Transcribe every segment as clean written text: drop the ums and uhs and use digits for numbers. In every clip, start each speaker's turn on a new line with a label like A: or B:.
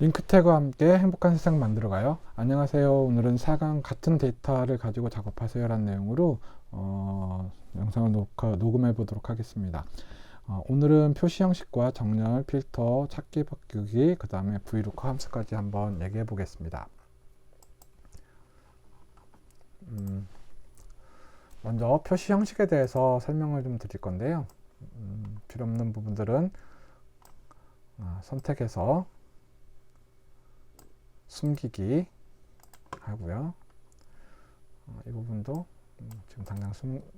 A: 링크 태그와 함께 행복한 세상 만들어가요. 안녕하세요. 오늘은 4강 같은 데이터를 가지고 작업하세요 라는 내용으로 영상을 녹음해 보도록 하겠습니다. 오늘은 표시 형식과 정렬, 필터, 찾기, 바꾸기, 그 다음에 VLOOKUP 함수까지 한번 얘기해 보겠습니다. 먼저 표시 형식에 대해서 설명을 좀 드릴 건데요. 필요 없는 부분들은 선택해서 숨기기 하고요. 이 부분도 지금 당장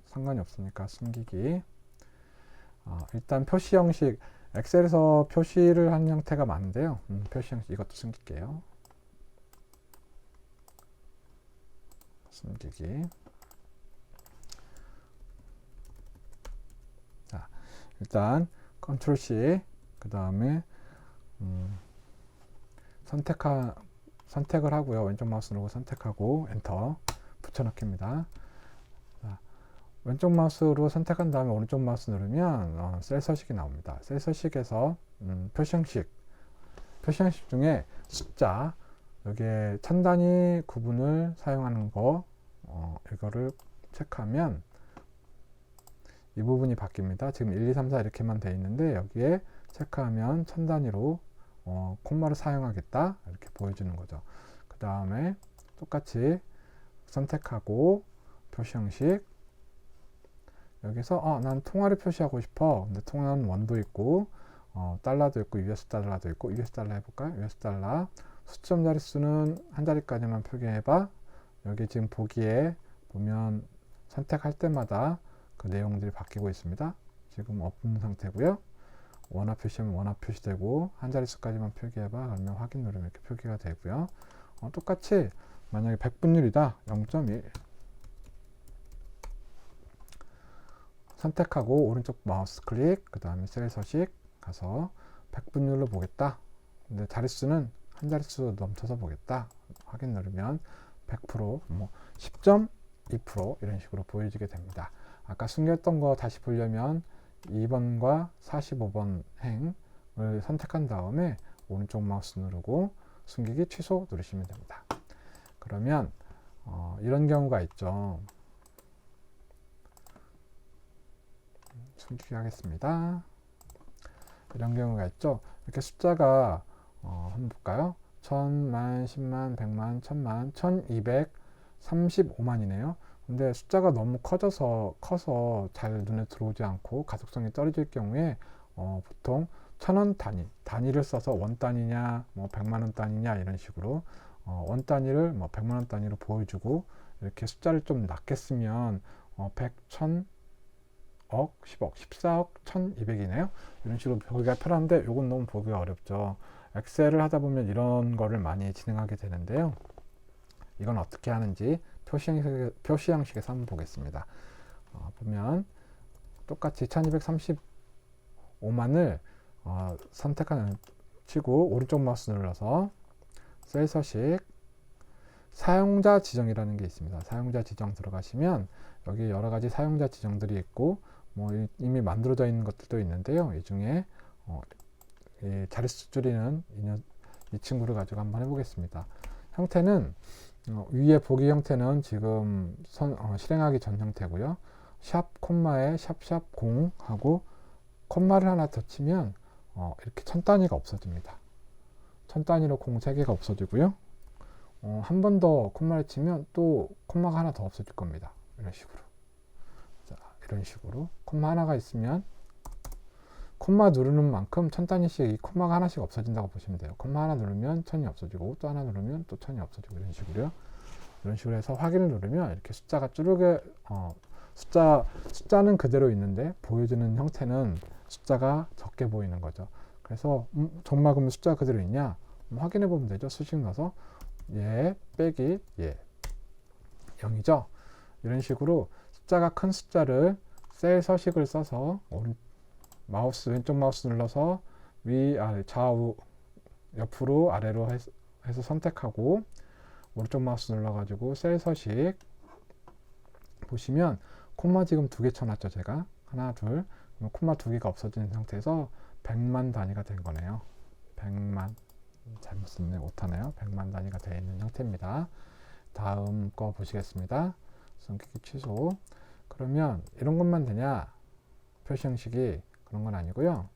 A: 상관이 없으니까 숨기기. 일단 표시 형식, 엑셀에서 표시를 한 형태가 많은데요. 표시 형식 이것도 숨길게요. 숨기기. 자, 일단 컨트롤 C, 그 다음에 선택을 하고요. 왼쪽 마우스 누르고 선택하고 엔터 붙여넣기입니다. 왼쪽 마우스로 선택한 다음에 오른쪽 마우스 누르면 셀 서식이 나옵니다. 셀 서식에서 표시 형식 중에 숫자, 여기에 천 단위 구분을 사용하는 거, 이거를 체크하면 이 부분이 바뀝니다. 지금 1, 2, 3, 4 이렇게만 돼 있는데 여기에 체크하면 천 단위로 콤마를 사용하겠다 이렇게 보여주는 거죠. 그 다음에 똑같이 선택하고 표시 형식, 여기서 난 통화를 표시하고 싶어. 근데 통화는 원도 있고 달러도 있고 US 달러도 있고, US 달러 해볼까요? US 달러 수점 자릿수는 한 자리까지만 표기해봐. 여기 지금 보기에 보면 선택할 때마다 그 내용들이 바뀌고 있습니다. 지금 없는 상태고요. 원화 표시하면 원화 표시되고, 한 자릿수까지만 표기해봐 그러면 확인 누르면 이렇게 표기가 되고요. 똑같이 만약에 100분율이다 0.1 선택하고 오른쪽 마우스 클릭, 그 다음에 셀 서식 가서 100분율로 보겠다. 근데 자릿수는 한 자릿수 넘쳐서 보겠다. 확인 누르면 100%, 10.2% 이런 식으로 보여지게 됩니다. 아까 숨겼던 거 다시 보려면 2번과 45번 행을 선택한 다음에 오른쪽 마우스 누르고 숨기기 취소 누르시면 됩니다. 그러면 이런 경우가 있죠. 숨기기 하겠습니다. 이런 경우가 있죠. 이렇게 숫자가 한번 볼까요? 1000만, 10만, 100만, 1000만, 1235만이네요. 근데 숫자가 너무 커서 잘 눈에 들어오지 않고 가독성이 떨어질 경우에 보통 1000원 단위를 써서 원 단위냐, 100만원 단위냐 이런 식으로 원 단위를 100만원 단위로 보여주고, 이렇게 숫자를 좀 낮게 쓰면 100, 1000, 억, 10억, 14억, 1200이네요. 이런 식으로 보기가 편한데 이건 너무 보기가 어렵죠. 엑셀을 하다 보면 이런 거를 많이 진행하게 되는데요. 이건 어떻게 하는지 표시 형식에서 한번 보겠습니다. 보면 똑같이 1235만을 선택하는 치고 오른쪽 마우스 눌러서 셀 서식, 사용자 지정이라는 게 있습니다. 사용자 지정 들어가시면 여기 여러 가지 사용자 지정들이 있고 이미 만들어져 있는 것들도 있는데요. 이 중에 이 자릿수 줄이는 이 친구를 가지고 한번 해보겠습니다. 형태는 위에 보기 형태는 지금 실행하기 전 형태고요. 샵 콤마에 샵샵 0 하고 콤마를 하나 더 치면 이렇게 천 단위가 없어집니다. 천 단위로 0 3개가 없어지고요. 한 번 더 콤마를 치면 또 콤마가 하나 더 없어질 겁니다. 이런 식으로. 자, 이런 식으로 콤마 하나가 있으면 콤마 누르는 만큼 천 단위씩 이 콤마가 하나씩 없어진다고 보시면 돼요. 콤마 하나 누르면 천이 없어지고, 또 하나 누르면 또 천이 없어지고, 이런 식으로요. 이런 식으로 해서 확인을 누르면 이렇게 숫자가 쭈르게 숫자는 그대로 있는데 보여지는 형태는 숫자가 적게 보이는 거죠. 그래서 정말 그러면 숫자가 그대로 있냐 확인해 보면 되죠. 수식 넣어서 예 빼기 예 0이죠. 이런 식으로 숫자가 큰 숫자를 셀 서식을 써서 왼쪽 마우스 눌러서 위, 아래, 좌우, 옆으로, 아래로 해서 선택하고 오른쪽 마우스 눌러가지고 셀 서식 보시면 콤마 지금 2개 쳐놨죠. 제가 하나, 둘, 콤마 2개가 없어진 상태에서 100만 단위가 된 거네요. 100만 잘못 썼네. 오타네요. 100만 단위가 되어 있는 형태입니다. 다음 거 보시겠습니다. 숨기기 취소. 그러면 이런 것만 되냐? 표시 형식이 그런 건 아니고요.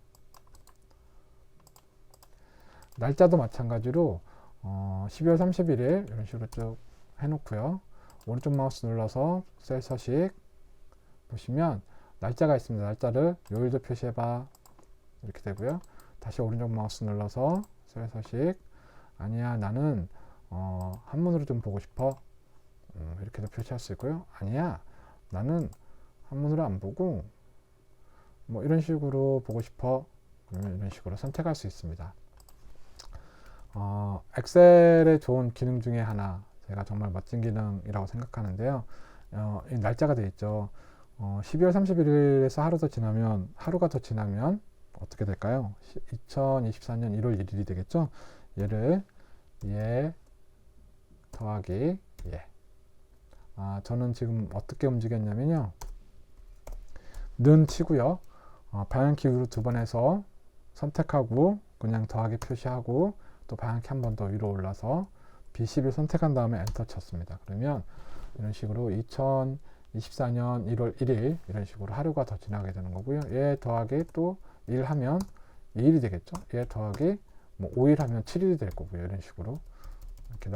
A: 날짜도 마찬가지로 12월 31일 이런 식으로 쭉 해놓고요. 오른쪽 마우스 눌러서 셀 서식 보시면 날짜가 있습니다. 날짜를 요일도 표시해봐 이렇게 되고요. 다시 오른쪽 마우스 눌러서 셀 서식 아니야 나는 한문으로 좀 보고 싶어 이렇게도 표시할 수 있고요. 아니야 나는 한문으로 안 보고 뭐 이런 식으로 보고 싶어 그러면 이런 식으로 선택할 수 있습니다. 엑셀의 좋은 기능 중에 하나 제가 정말 멋진 기능이라고 생각하는데요. 이 날짜가 되어 있죠. 12월 31일에서 하루가 더 지나면 어떻게 될까요? 2024년 1월 1일이 되겠죠. 얘를 더하기 저는 지금 어떻게 움직였냐면요. 는 치고요. 방향키 위로 두 번 해서 선택하고 그냥 더하기 표시하고 또 방향키 한 번 더 위로 올라서 B10을 선택한 다음에 엔터 쳤습니다. 그러면 이런 식으로 2024년 1월 1일 이런 식으로 하루가 더 지나게 되는 거고요. 얘 더하기 또 1 하면 2일이 되겠죠. 얘 더하기 뭐 5일 하면 7일이 될 거고요. 이런 식으로 이렇게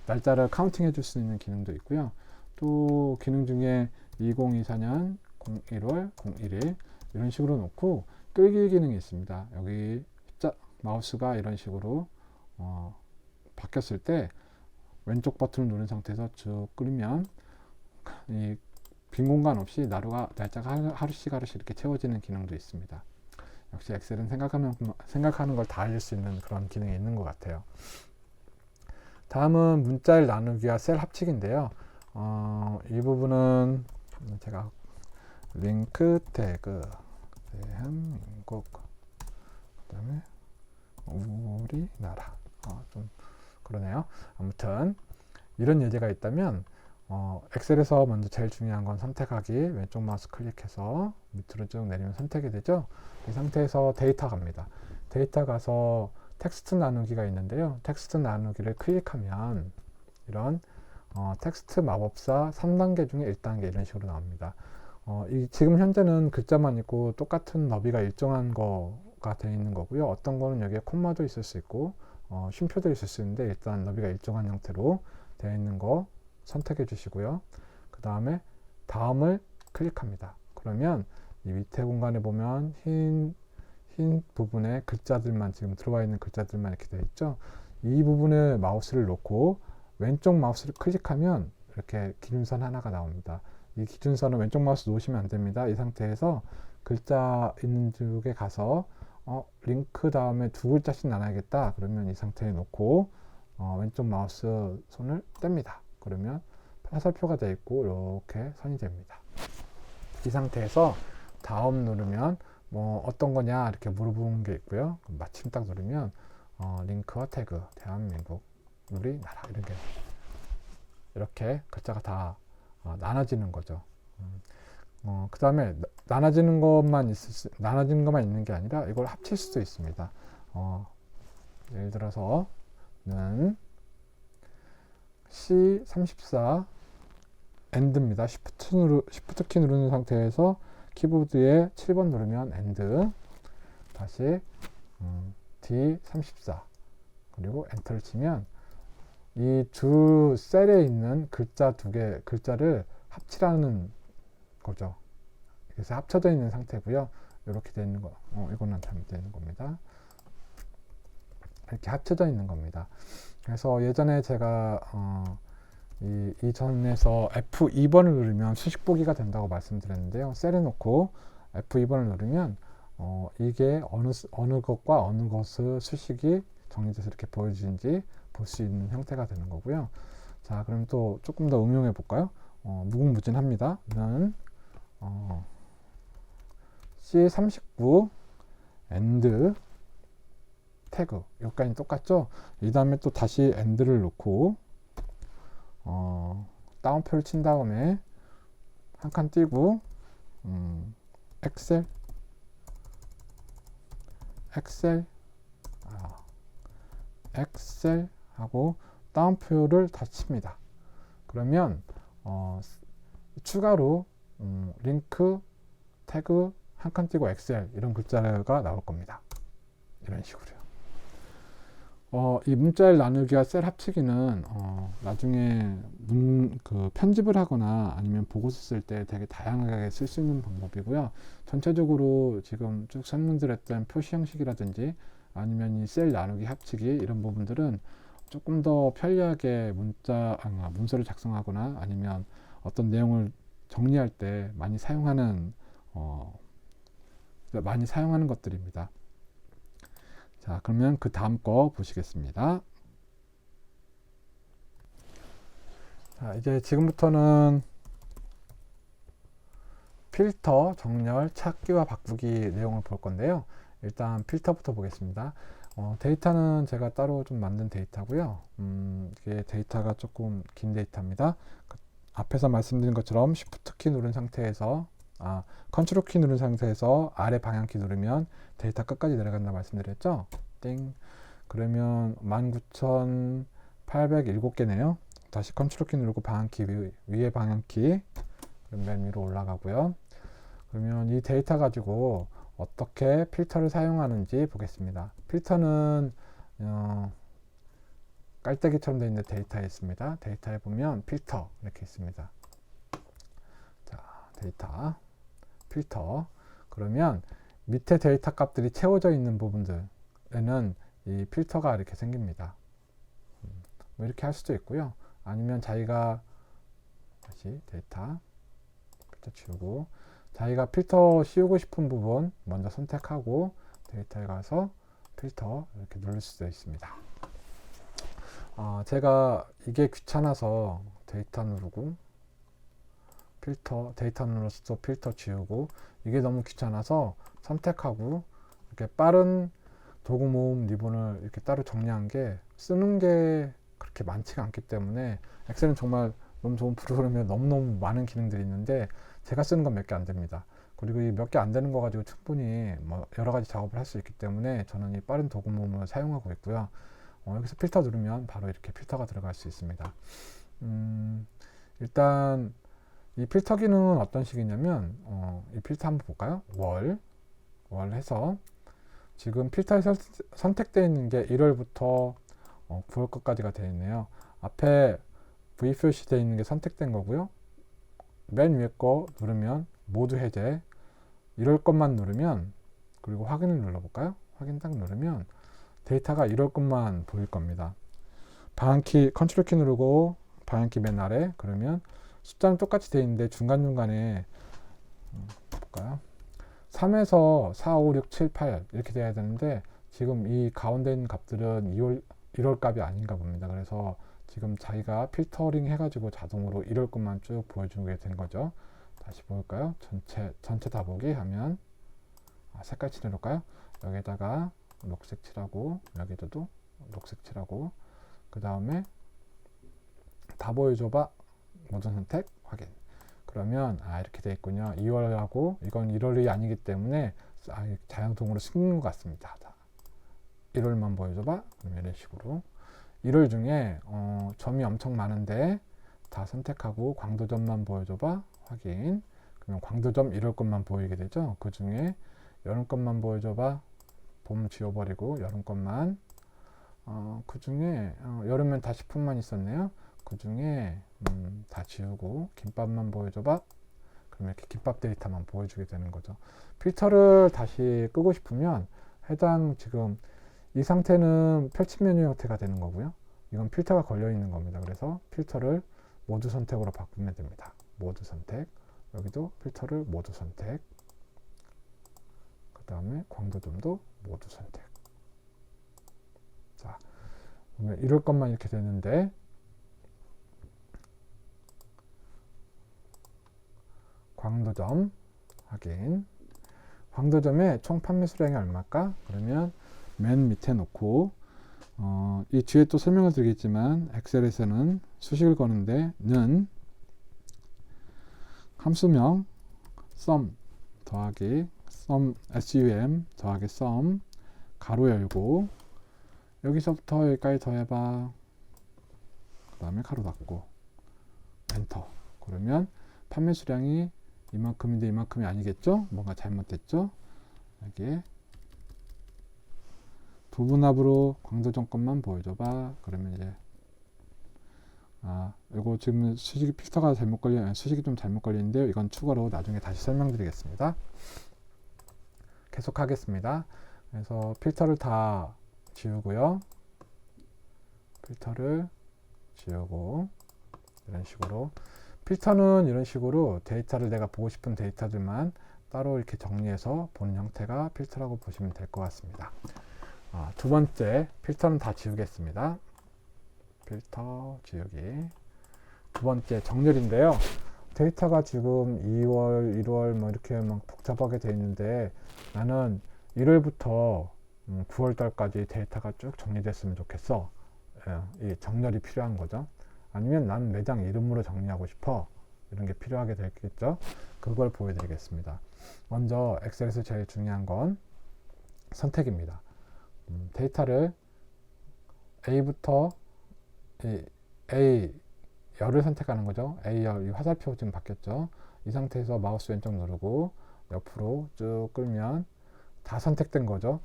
A: 날짜를 카운팅 해줄 수 있는 기능도 있고요. 또 기능 중에 2024년 01월 01일 이런 식으로 놓고 끌기 기능이 있습니다. 여기 마우스가 이런 식으로 바뀌었을 때 왼쪽 버튼을 누른 상태에서 쭉 끌면 이 빈 공간 없이 날짜가 하루씩 이렇게 채워지는 기능도 있습니다. 역시 엑셀은 생각하는 걸 다 알릴 수 있는 그런 기능이 있는 것 같아요. 다음은 문자를 나누기와 셀 합치기인데요. 이 부분은 제가 링크 태그 대한민국 그 다음에 우리나라 좀 그러네요. 아무튼 이런 예제가 있다면 엑셀에서 먼저 제일 중요한 건 선택하기 왼쪽 마우스 클릭해서 밑으로 쭉 내리면 선택이 되죠. 이 상태에서 데이터 갑니다. 데이터 가서 텍스트 나누기가 있는데요. 텍스트 나누기를 클릭하면 이런 텍스트 마법사 3단계 중에 1단계 이런 식으로 나옵니다. 지금 현재는 글자만 있고 똑같은 너비가 일정한 거가 되어 있는 거고요. 어떤 거는 여기에 콤마도 있을 수 있고 쉼표도 있을 수 있는데 일단 너비가 일정한 형태로 되어 있는 거 선택해 주시고요. 그 다음에 다음을 클릭합니다. 그러면 이 밑에 공간에 보면 흰 부분에 글자들만 지금 들어와 있는 글자들만 이렇게 되어 있죠. 이 부분에 마우스를 놓고 왼쪽 마우스를 클릭하면 이렇게 기준선 하나가 나옵니다. 이 기준선은 왼쪽 마우스 놓으시면 안 됩니다. 이 상태에서 글자 있는 쪽에 가서 링크 다음에 두 글자씩 나눠야겠다. 그러면 이 상태에 놓고 왼쪽 마우스 손을 뗍니다. 그러면 화살표가 되어 있고 이렇게 선이 됩니다. 이 상태에서 다음 누르면 뭐 어떤 거냐 이렇게 물어보는 게 있고요. 마침 딱 누르면 링크와 태그 대한민국 우리나라 이렇게 글자가 다 나눠지는 거죠. 그 다음에 나눠지는 것만 있는 게 아니라 이걸 합칠 수도 있습니다. 예를 들어서는 C34 엔드입니다. Shift 키 누르는 상태에서 키보드에 7번 누르면 엔드, 다시 D34 그리고 엔터를 치면 이 두 셀에 있는 글자를 합치라는 거죠. 그래서 합쳐져 있는 상태고요. 이렇게 되어 있는 거, 이거는 잘못되어 있는 겁니다. 이렇게 합쳐져 있는 겁니다. 그래서 예전에 제가 이 전에서 F2번을 누르면 수식 보기가 된다고 말씀드렸는데요. 셀에 놓고 F2번을 누르면 이게 어느 것과 어느 것의 수식이 정리돼서 이렇게 보여지는지 볼 수 있는 형태가 되는 거고요. 자, 그럼 또 조금 더 응용해 볼까요? 무궁무진합니다. 는 C39 엔드 태그 여기까지 똑같죠? 이 다음에 또 다시 엔드를 놓고 다운표를 친 다음에 한 칸 띄고 엑셀 엑셀 하고 다운표를 다 칩니다. 그러면 추가로 링크, 태그 한 칸 띄고 엑셀 이런 글자가 나올 겁니다. 이런 식으로요. 이 문자열 나누기와 셀 합치기는 나중에 편집을 하거나 아니면 보고서 쓸 때 되게 다양하게 쓸 수 있는 방법이고요. 전체적으로 지금 쭉 설명드렸던 표시 형식이라든지 아니면 이 셀 나누기 합치기 이런 부분들은 조금 더 편리하게 문서를 작성하거나 아니면 어떤 내용을 정리할 때 많이 사용하는 것들입니다. 자, 그러면 그 다음 거 보시겠습니다. 자, 이제 지금부터는 필터, 정렬, 찾기와 바꾸기 내용을 볼 건데요. 일단 필터부터 보겠습니다. 데이터는 제가 따로 좀 만든 데이터고요. 이게 데이터가 조금 긴 데이터입니다. 앞에서 말씀드린 것처럼 Shift 키 누른 상태에서 컨트롤 키 누른 상태에서 아래 방향 키 누르면 데이터 끝까지 내려간다 말씀드렸죠. 띵. 그러면 19,807개네요. 다시 컨트롤 키 누르고 방향 키 위에 방향 키 맨 위로 올라가고요. 그러면 이 데이터 가지고 어떻게 필터를 사용하는지 보겠습니다. 필터는 깔때기처럼 되어 있는 데이터에 있습니다. 데이터에 보면 필터 이렇게 있습니다. 자, 데이터 필터. 그러면 밑에 데이터 값들이 채워져 있는 부분들에는 이 필터가 이렇게 생깁니다. 뭐 이렇게 할 수도 있고요. 아니면 자기가 다시 데이터 필터 지우고 자기가 필터 씌우고 싶은 부분 먼저 선택하고 데이터에 가서 필터 이렇게 누를 수도 있습니다. 제가 이게 귀찮아서 데이터 누르고 데이터 눌러서 또 필터 지우고 이게 너무 귀찮아서 선택하고 이렇게 빠른 도구 모음 리본을 이렇게 따로 정리한 게 쓰는 게 그렇게 많지가 않기 때문에 엑셀은 정말 너무 좋은 프로그램에 너무너무 많은 기능들이 있는데 제가 쓰는 건 몇 개 안 됩니다. 그리고 이 몇 개 안 되는 거 가지고 충분히 뭐 여러 가지 작업을 할 수 있기 때문에 저는 이 빠른 도구 모음을 사용하고 있고요. 여기서 필터 누르면 바로 이렇게 필터가 들어갈 수 있습니다. 일단 이 필터 기능은 어떤 식이냐면 이 필터 한번 볼까요? 월 해서 지금 필터에 선택되어 있는 게 1월부터 9월 것까지가 되어 있네요. 앞에 V 표시되어 있는 게 선택된 거고요. 맨 위에 거 누르면 모두 해제, 1월 것만 누르면, 그리고 확인을 눌러볼까요? 확인 딱 누르면 데이터가 1월 것만 보일 겁니다. 방향키 컨트롤 키 누르고 방향키 맨 아래, 그러면 숫자는 똑같이 되어 있는데 중간중간에 볼까요? 3에서 4, 5, 6, 7, 8 이렇게 돼야 되는데 지금 이 가운데 있는 값들은 1월 값이 아닌가 봅니다. 그래서 지금 자기가 필터링 해가지고 자동으로 1월 것만 쭉 보여주게 된 거죠. 다시 볼까요? 전체 다 보기 하면 색깔 칠해놓을까요? 여기다가 녹색 칠하고 여기도 녹색 칠하고 그 다음에 다 보여줘봐 모든 선택 확인. 그러면 이렇게 돼 있군요. 2월하고 이건 1월이 아니기 때문에 자동으로 숨긴 것 같습니다. 1월만 보여줘봐. 그럼 이런 식으로 1월 중에 점이 엄청 많은데 다 선택하고 광도점만 보여줘봐 확인. 그러면 광도점 1월 것만 보이게 되죠. 그 중에 여름 것만 보여줘봐. 봄 지워버리고 여름 것만. 그 중에 여름엔 다 10분만 있었네요. 그 중에 다 지우고 김밥만 보여줘봐. 그러면 이렇게 김밥 데이터만 보여주게 되는 거죠. 필터를 다시 끄고 싶으면 해당 지금 이 상태는 펼침 메뉴 형태가 되는 거고요. 이건 필터가 걸려 있는 겁니다. 그래서 필터를 모두 선택으로 바꾸면 됩니다. 모두 선택. 여기도 필터를 모두 선택. 그 다음에 광도점도 모두 선택. 자, 그러면 이럴 것만 이렇게 되는데 광도점 확인. 광도점의 총 판매 수량이 얼마일까? 그러면 맨 밑에 놓고 이 뒤에 또 설명을 드리겠지만 엑셀에서는 수식을 거는데 는 함수명 sum 더하기 sum 더하기 sum 가로 열고 여기서부터 여기까지 더해봐. 그 다음에 가로 닫고 엔터. 그러면 판매 수량이 이만큼인데 이만큼이 아니겠죠? 뭔가 잘못됐죠? 여기에 부분합으로 광도점권만 보여줘봐. 그러면 이제 이거 지금 수식이 필터가 잘못 걸린, 수식이 좀 잘못 걸리는데요. 이건 추가로 나중에 다시 설명드리겠습니다. 계속하겠습니다. 그래서 필터를 다 지우고요. 필터를 지우고 이런 식으로 필터는 이런 식으로 데이터를 내가 보고 싶은 데이터들만 따로 이렇게 정리해서 보는 형태가 필터라고 보시면 될 것 같습니다. 두 번째 필터는 다 지우겠습니다. 필터 지우기. 두 번째 정렬인데요. 데이터가 지금 2월, 1월 뭐 이렇게 막 복잡하게 되어 있는데 나는 1월부터 9월 달까지 데이터가 쭉 정리됐으면 좋겠어. 이 정렬이 필요한 거죠. 아니면 나는 매장 이름으로 정리하고 싶어. 이런 게 필요하게 되겠죠. 그걸 보여드리겠습니다. 먼저 엑셀에서 제일 중요한 건 선택입니다. 데이터를 A부터 A 열을 선택하는 거죠. A열, 이 화살표 지금 바뀌었죠. 이 상태에서 마우스 왼쪽 누르고 옆으로 쭉 끌면 다 선택된 거죠.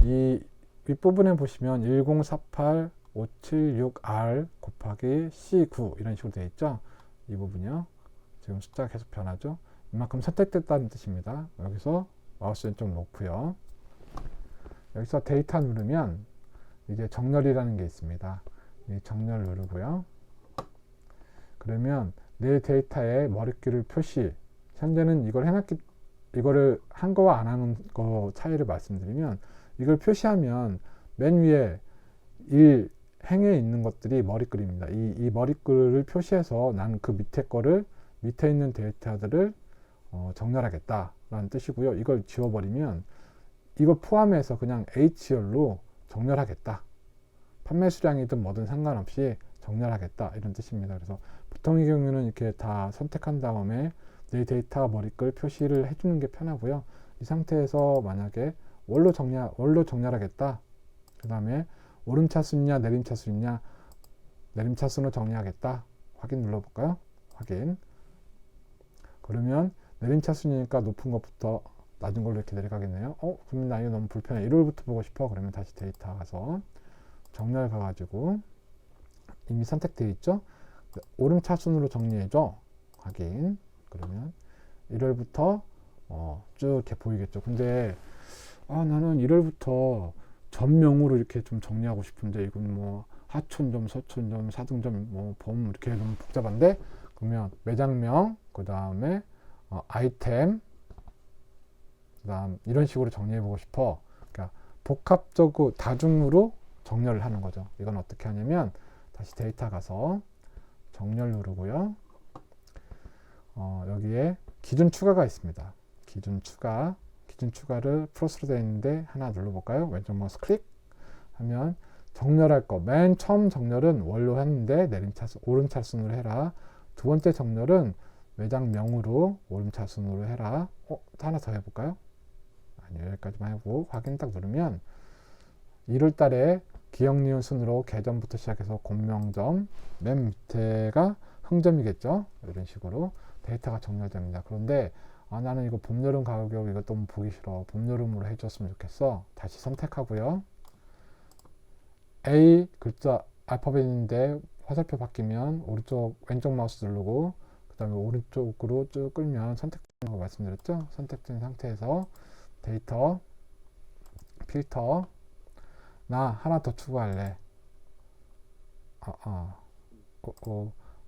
A: 이 윗부분에 보시면 1048576R 곱하기 C9 이런 식으로 되어 있죠. 이 부분이요. 지금 숫자가 계속 변하죠. 이만큼 선택됐다는 뜻입니다. 여기서 마우스 왼쪽 놓고요. 여기서 데이터 누르면 이제 정렬이라는 게 있습니다. 이 정렬 누르고요. 그러면 내 데이터의 머릿기를 표시. 현재는 이거를 한 거와 안 하는 거 차이를 말씀드리면 이걸 표시하면 맨 위에 행에 있는 것들이 머릿글입니다. 이 머릿글을 표시해서 나는 그 밑에 거를 밑에 있는 데이터들을 정렬하겠다라는 뜻이고요. 이걸 지워버리면 이거 포함해서 그냥 H열로 정렬하겠다. 판매 수량이든 뭐든 상관없이 정렬하겠다 이런 뜻입니다. 그래서 보통의 경우는 이렇게 다 선택한 다음에 내 데이터 머릿글 표시를 해주는 게 편하고요. 이 상태에서 만약에 월로 정렬하겠다. 그 다음에 오름차수 있냐 내림차수 있냐, 내림차수로 정리하겠다. 확인 눌러볼까요? 확인. 그러면 내림차수니까 높은 것부터 낮은 걸로 이렇게 내려가겠네요. 그러면 나 이거 너무 불편해. 1월부터 보고 싶어. 그러면 다시 데이터 가서 정렬 가가지고 이미 선택되어 있죠? 오름차순으로 정리해줘. 확인. 그러면 1월부터 쭉 이렇게 보이겠죠. 근데 나는 1월부터 전명으로 이렇게 좀 정리하고 싶은데 이건 뭐 하촌점, 서촌점, 사등점, 뭐 범 이렇게 너무 복잡한데, 그러면 매장명, 그 다음에 아이템, 그 다음 이런 식으로 정리해 보고 싶어. 그러니까 복합적으로 다중으로 정렬을 하는 거죠. 이건 어떻게 하냐면 다시 데이터 가서 정렬 누르고요. 여기에 기준 추가가 있습니다. 기준 추가를 플러스로 되어 있는데 하나 눌러볼까요? 왼쪽 마우스 클릭 하면 정렬할 거, 맨 처음 정렬은 월로 했는데 오름차순으로 해라. 두 번째 정렬은 매장명으로 오름차순으로 해라. 하나 더 해볼까요? 아니요, 여기까지만 해보고 확인 딱 누르면 1월 달에 기억 니은 순으로 계점부터 시작해서 곤명점, 맨 밑에가 흥점이겠죠. 이런 식으로 데이터가 정렬됩니다. 그런데 나는 이거 봄, 여름 가격 이거 너무 보기 싫어. 봄, 여름으로 해줬으면 좋겠어. 다시 선택하고요. A 글자 알파벳인데 화살표 바뀌면 왼쪽 마우스 누르고 그 다음에 오른쪽으로 쭉 끌면 선택되는 거 말씀드렸죠. 선택된 상태에서 데이터, 필터, 나 하나 더 추가할래.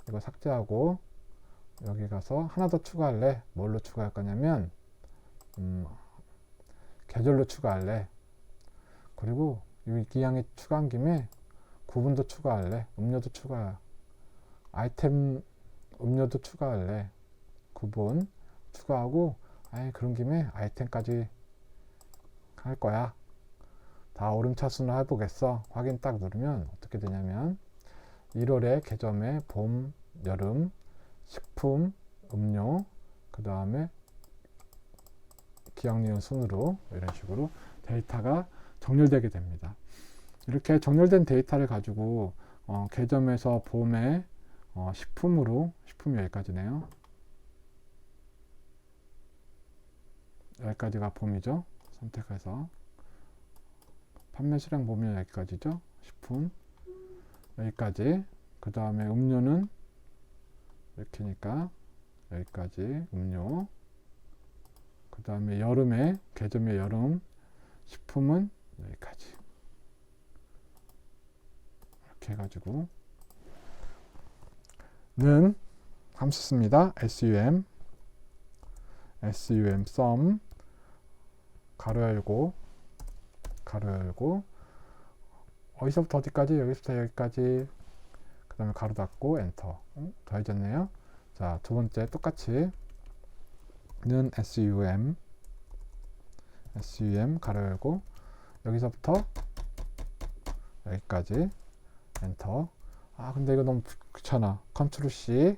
A: 이거 삭제하고 여기 가서 하나 더 추가할래. 뭘로 추가할 거냐면 계절로 추가할래. 그리고 이 기항에 추가한 김에 구분도 추가할래. 음료도 아이템 음료도 추가할래. 구분 추가하고 그런 김에 아이템까지 할 거야. 다 오름차순으로 해보겠어. 확인 딱 누르면 어떻게 되냐면 1월에 계점에 봄, 여름, 식품, 음료, 그 다음에 기억 니은 순으로 이런 식으로 데이터가 정렬되게 됩니다. 이렇게 정렬된 데이터를 가지고 개점에서 봄에 식품이 여기까지네요. 여기까지가 봄이죠. 선택해서 판매 수량 보면 여기까지죠. 식품 여기까지. 그 다음에 음료는 이렇게니까 여기까지 음료. 그 다음에 여름에 개점의 여름 식품은 여기까지. 이렇게 해가지고 는 함수 씁니다. sum sum 가로 열고 어디서부터 어디까지? 여기서부터 여기까지. 그 다음에 가로 닫고 엔터. 더해졌네요. 자, 두 번째 똑같이 는 sum 가로 열고 여기서부터 여기까지 엔터. 근데 이거 너무 귀찮아. 컨트롤 C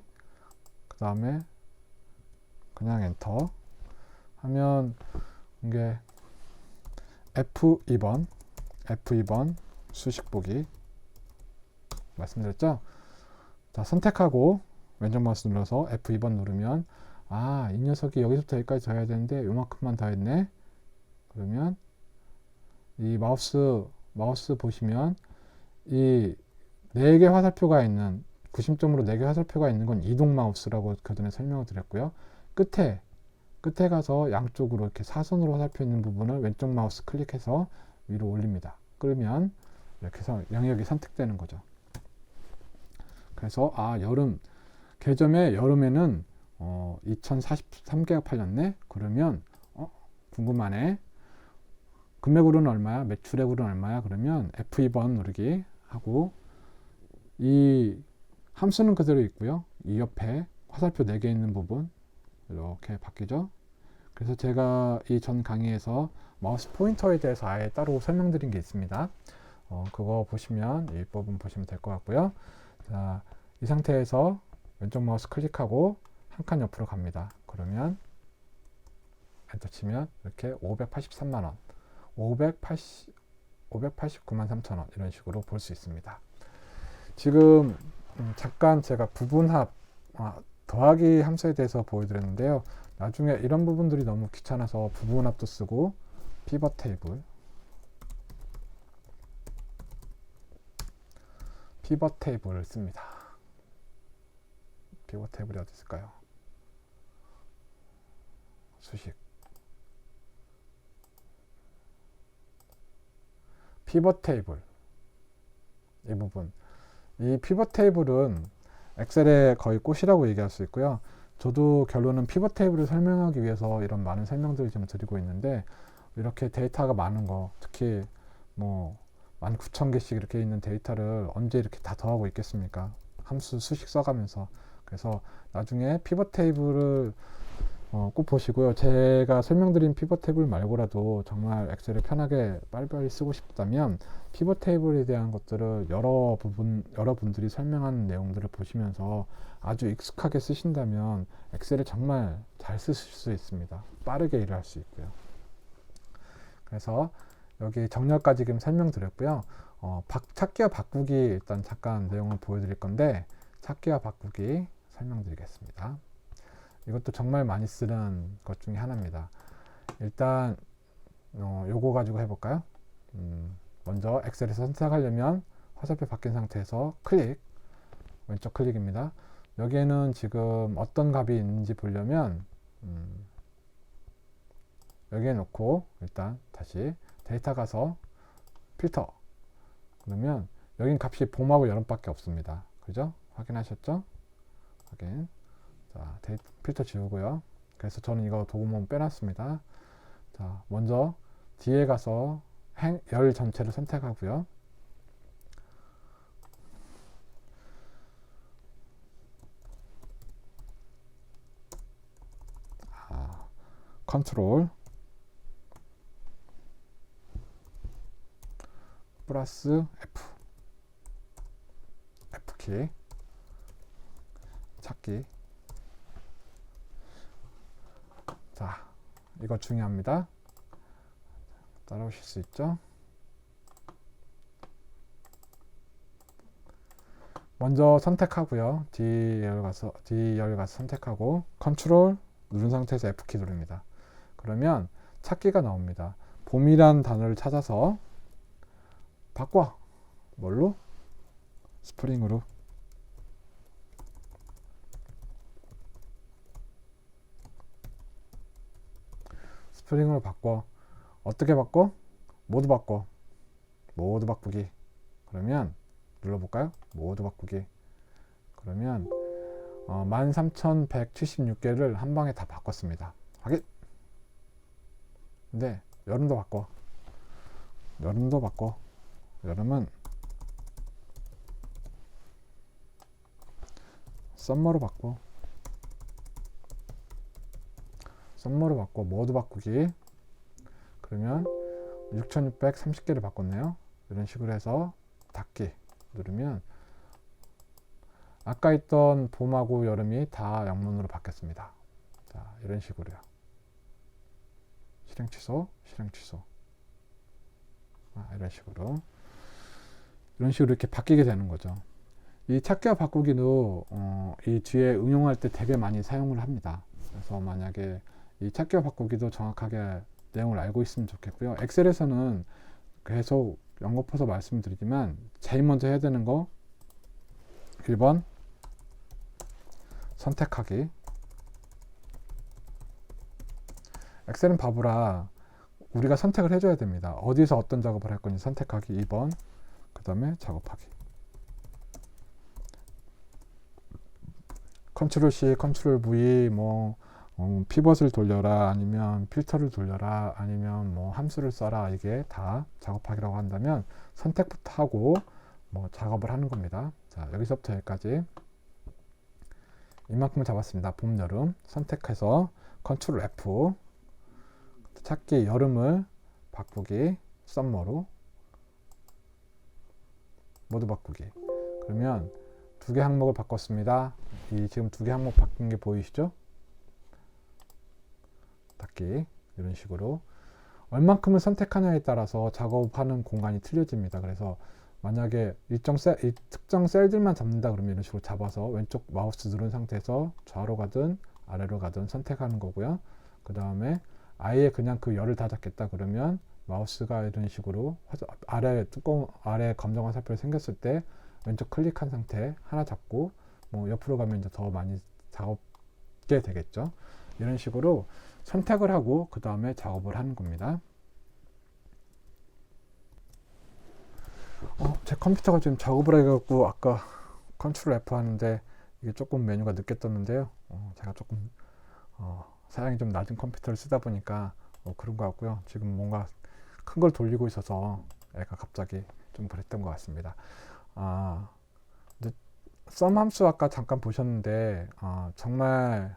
A: 그 다음에 그냥 엔터 하면 이게 F2번 수식 보기 말씀드렸죠. 자, 선택하고 왼쪽 마우스 눌러서 F2번 누르면 이 녀석이 여기서부터 여기까지 더해야 되는데 요만큼만 더했네. 그러면 이 마우스 보시면 이 4개 화살표가 있는 구심점으로 4개 화살표가 있는 건 이동 마우스라고 그전에 설명을 드렸고요. 끝에 가서 양쪽으로 이렇게 사선으로 화살표 있는 부분을 왼쪽 마우스 클릭해서 위로 올립니다. 그러면 이렇게 해서 영역이 선택되는 거죠. 그래서 여름 개점의 여름에는 2043개가 팔렸네. 그러면 궁금하네. 금액으로는 얼마야? 매출액으로는 얼마야? 그러면 F2번 누르기 하고 이 함수는 그대로 있고요. 이 옆에 화살표 4개 있는 부분 이렇게 바뀌죠. 그래서 제가 이 전 강의에서 마우스 포인터에 대해서 아예 따로 설명드린 게 있습니다. 그거 보시면 이 부분 보시면 될 것 같고요. 자, 이 상태에서 왼쪽 마우스 클릭하고 한 칸 옆으로 갑니다. 그러면 엔터 치면 이렇게 583만원 589만 3천원 이런 식으로 볼 수 있습니다. 지금 잠깐 제가 부분합 더하기 함수에 대해서 보여드렸는데요. 나중에 이런 부분들이 너무 귀찮아서 부분합도 쓰고 피벗 테이블을 씁니다. 피벗 테이블이 어디 있을까요? 수식 피벗 테이블 이 부분. 이 피벗 테이블은 엑셀의 거의 꽃이라고 얘기할 수 있고요. 저도 결론은 피벗 테이블을 설명하기 위해서 이런 많은 설명들을 좀 드리고 있는데 이렇게 데이터가 많은 거 특히 뭐 19,000개씩 이렇게 있는 데이터를 언제 이렇게 다 더하고 있겠습니까? 함수 수식 써가면서. 그래서 나중에 피벗 테이블을 꼭 보시고요. 제가 설명드린 피벗 테이블 말고라도 정말 엑셀을 편하게 빨리빨리 쓰고 싶다면 피벗 테이블에 대한 것들을 여러분들이 설명하는 내용들을 보시면서 아주 익숙하게 쓰신다면 엑셀을 정말 잘 쓰실 수 있습니다. 빠르게 일을 할 수 있고요. 그래서 여기 정렬까지 지금 설명드렸고요. 찾기와 바꾸기 일단 잠깐 내용을 보여드릴 건데 찾기와 바꾸기 설명드리겠습니다. 이것도 정말 많이 쓰는 것 중에 하나입니다. 일단 요거 가지고 해볼까요? 먼저 엑셀에서 선택하려면 화살표 바뀐 상태에서 왼쪽 클릭입니다. 여기에는 지금 어떤 값이 있는지 보려면 여기에 놓고 일단 다시 데이터 가서 필터 그러면 여긴 값이 봄하고 여름밖에 없습니다. 그죠? 확인하셨죠? 확인. 자, 필터 지우고요. 그래서 저는 이거 도구문 빼놨습니다. 자, 먼저 뒤에 가서 열 전체를 선택하고요. 컨트롤 플러스 F키 찾기. 자, 이거 중요합니다. 따라오실 수 있죠? 먼저 선택하고요. D열 가서 선택하고 컨트롤 누른 상태에서 F키 누릅니다. 그러면 찾기가 나옵니다. 봄이란 단어를 찾아서 바꿔. 뭘로? 스프링으로. 스프링으로 바꿔. 어떻게 바꿔? 모두 바꿔. 모두 바꾸기. 그러면 눌러볼까요? 모두 바꾸기. 그러면 13,176개를 한 방에 다 바꿨습니다. 확인. 근데 여름도 바꿔. 여름도 바꿔. 여름은 썸머로 바꿔. 썸머로 바꿔. 모두 바꾸기. 그러면 6,630개를 바꿨네요. 이런 식으로 해서 닫기 누르면 아까 있던 봄하고 여름이 다 양문으로 바뀌었습니다. 자, 이런 식으로요. 실행 취소, 실행 취소. 이런 식으로 이렇게 바뀌게 되는 거죠. 이 찾기와 바꾸기도 이 뒤에 응용할 때 되게 많이 사용을 합니다. 그래서 만약에 이 찾기와 바꾸기도 정확하게 내용을 알고 있으면 좋겠고요. 엑셀에서는 계속 연거푸서 말씀드리지만 제일 먼저 해야 되는 거 1번 선택하기. 엑셀은 바보라 우리가 선택을 해줘야 됩니다. 어디서 어떤 작업을 할 건지 선택하기 2번, 그 다음에 작업하기. 컨트롤 C, 컨트롤 V, 피벗을 돌려라, 아니면 필터를 돌려라, 아니면 함수를 써라. 이게 다 작업하기라고 한다면 선택부터 하고 작업을 하는 겁니다. 자, 여기서부터 여기까지 이만큼을 잡았습니다. 봄, 여름 선택해서 컨트롤 F 찾기 여름을 바꾸기 썸머로 모두 바꾸기. 그러면 두 개 항목을 바꿨습니다. 이 지금 두 개 항목 바뀐 게 보이시죠? 닫기. 이런 식으로 얼만큼을 선택하냐에 따라서 작업하는 공간이 틀려집니다. 그래서 만약에 특정 셀들만 잡는다 그러면 이런 식으로 잡아서 왼쪽 마우스 누른 상태에서 좌로 가든 아래로 가든 선택하는 거고요. 그 다음에 아예 그냥 그 열을 다 잡겠다 그러면 마우스가 이런 식으로 아래 뚜껑 아래 검정 화살표가 생겼을 때 왼쪽 클릭한 상태 하나 잡고 옆으로 가면 이제 더 많이 작업게 되겠죠. 이런 식으로 선택을 하고 그 다음에 작업을 하는 겁니다. 제 컴퓨터가 지금 작업을 해갖고 아까 컨트롤 F 하는데 이게 조금 메뉴가 늦게 떴는데요. 제가 조금 사양이 좀 낮은 컴퓨터를 쓰다 보니까 그런 것 같고요. 지금 뭔가 큰 걸 돌리고 있어서 애가 갑자기 좀 그랬던 것 같습니다. 썸 함수 아까 잠깐 보셨는데 정말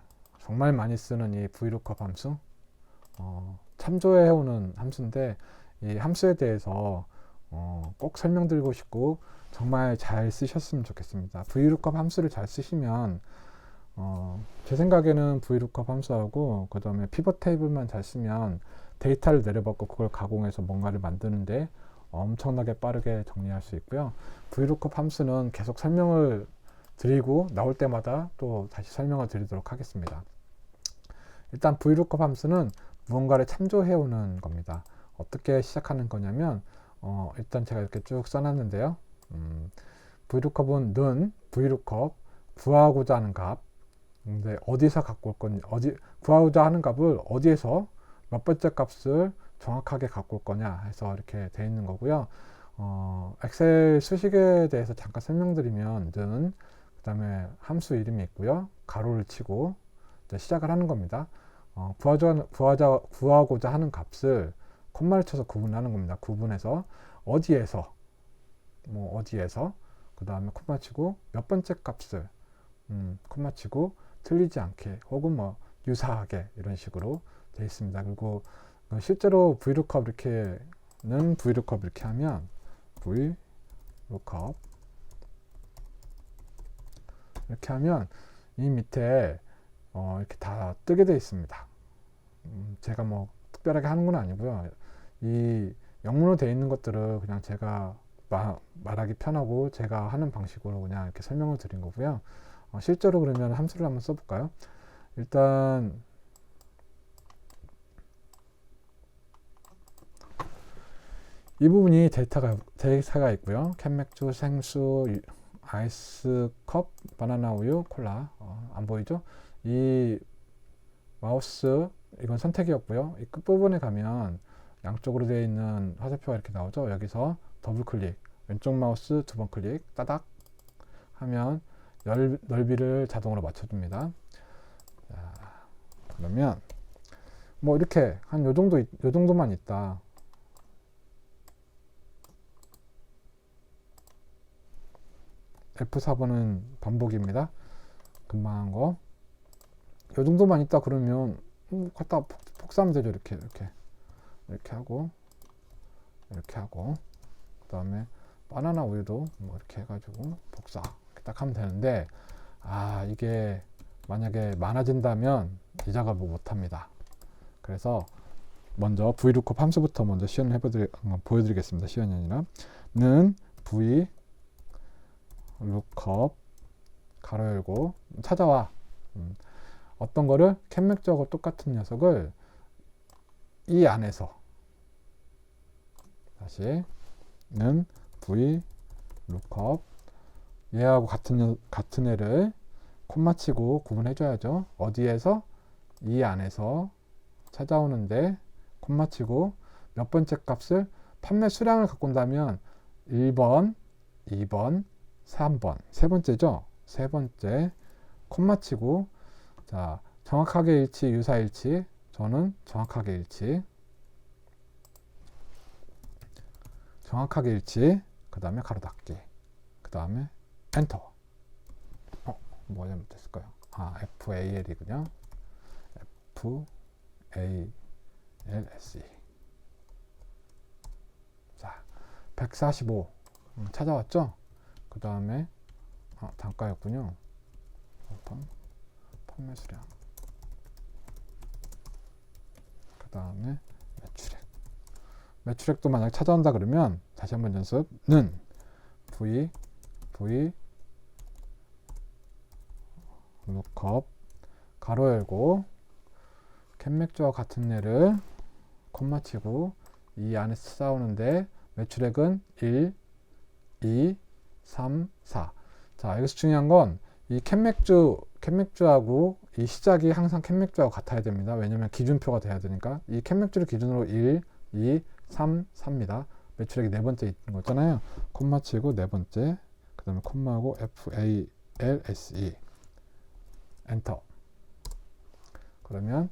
A: 많이 쓰는 이 VLOOKUP 함수 참조해오는 함수인데 이 함수에 대해서 꼭 설명드리고 싶고 정말 잘 쓰셨으면 좋겠습니다. VLOOKUP 함수를 잘 쓰시면 제 생각에는 VLOOKUP 함수하고 그 다음에 피벗 테이블만 잘 쓰면 데이터를 내려받고 그걸 가공해서 뭔가를 만드는데 엄청나게 빠르게 정리할 수 있고요. VLOOKUP 함수는 계속 설명을 드리고 나올 때마다 또 다시 설명을 드리도록 하겠습니다. 일단 VLOOKUP 함수는 무언가를 참조해오는 겁니다. 어떻게 시작하는 거냐면 일단 제가 이렇게 쭉 써놨는데요. VLOOKUP은 는 VLOOKUP 구하고자 하는 값. 근데 어디서 갖고 올 건지 구하고자 하는 값을 어디에서 몇 번째 값을 정확하게 갖고 올 거냐 해서 이렇게 되어 있는 거고요. 엑셀 수식에 대해서 잠깐 설명드리면 는 그 다음에 함수 이름이 있고요. 가로를 치고 시작을 하는 겁니다. 구하고자 하는 값을 콤마를 쳐서 구분하는 겁니다. 구분해서 어디에서 그 다음에 콤마 치고 몇 번째 값을 콤마 치고 틀리지 않게 혹은 유사하게 이런 식으로 되어 있습니다. 그리고 실제로 VLOOKUP 이렇게 하면 VLOOKUP 이렇게 하면 이 밑에 이렇게 다 뜨게 되어 있습니다. 제가 특별하게 하는 건 아니고요. 이 영문으로 되어 있는 것들을 그냥 제가 말하기 편하고 제가 하는 방식으로 그냥 이렇게 설명을 드린 거고요. 실제로 그러면 함수를 한번 써볼까요? 일단 이 부분이 데이터가 있고요. 캔맥주, 생수, 아이스컵, 바나나 우유, 콜라. 안 보이죠? 이 마우스 이건 선택이었고요. 이 끝부분에 가면 양쪽으로 되어 있는 화살표가 이렇게 나오죠. 여기서 더블 클릭, 왼쪽 마우스 2번 클릭, 따닥 하면 넓이를 자동으로 맞춰줍니다. 자, 그러면 뭐 이렇게 한 요 정도만 있다. F4번은 반복입니다. 금방 한 거. 요 정도만 있다 그러면 갖다 복사하면 되죠. 이렇게 하고 이렇게 하고 그 다음에 바나나 우유도 뭐 이렇게 해가지고 복사 이렇게 딱 하면 되는데 이게 만약에 많아진다면 이 작업을 못합니다. 그래서 먼저 VLOOKUP 함수부터 먼저 시연을 보여드리겠습니다. 시연이 아니라 는 VLOOKUP 가로 열고 찾아와. 어떤 거를 캔맥주하고 똑같은 녀석을 이 안에서 다시 는 VLOOKUP 얘하고 같은 애를 콤마 치고 구분해 줘야죠. 어디에서? 이 안에서 찾아오는데 콤마 치고 몇 번째 값을 판매 수량을 갖고 온다면 1번, 2번, 3번 세 번째죠. 세 번째 콤마 치고 자 정확하게 일치, 유사일치 저는 정확하게 일치 그 다음에 가로 닫기 그 다음에 엔터. 뭐 잘못됐을까요? FAL이군요. FALSE. 자 145 찾아왔죠? 그 다음에 단가였군요. 판매 수량 그 다음에 매출액도 만약 찾아온다 그러면 다시 한번 연습는 VLOOKUP 가로 열고 캔맥주와 같은 애를 콤마 치고 이 안에서 찾아오는데 매출액은 1, 2, 3, 4. 자 여기서 중요한 건 이 캔맥주하고 이 시작이 항상 캔맥주하고 같아야 됩니다. 왜냐면 기준표가 돼야 되니까 이 캔맥주를 기준으로 1, 2, 3, 4입니다. 매출액이 네 번째 있는 거잖아요. 콤마 치고 네 번째 그 다음에 콤마하고 FALSE 엔터. 그러면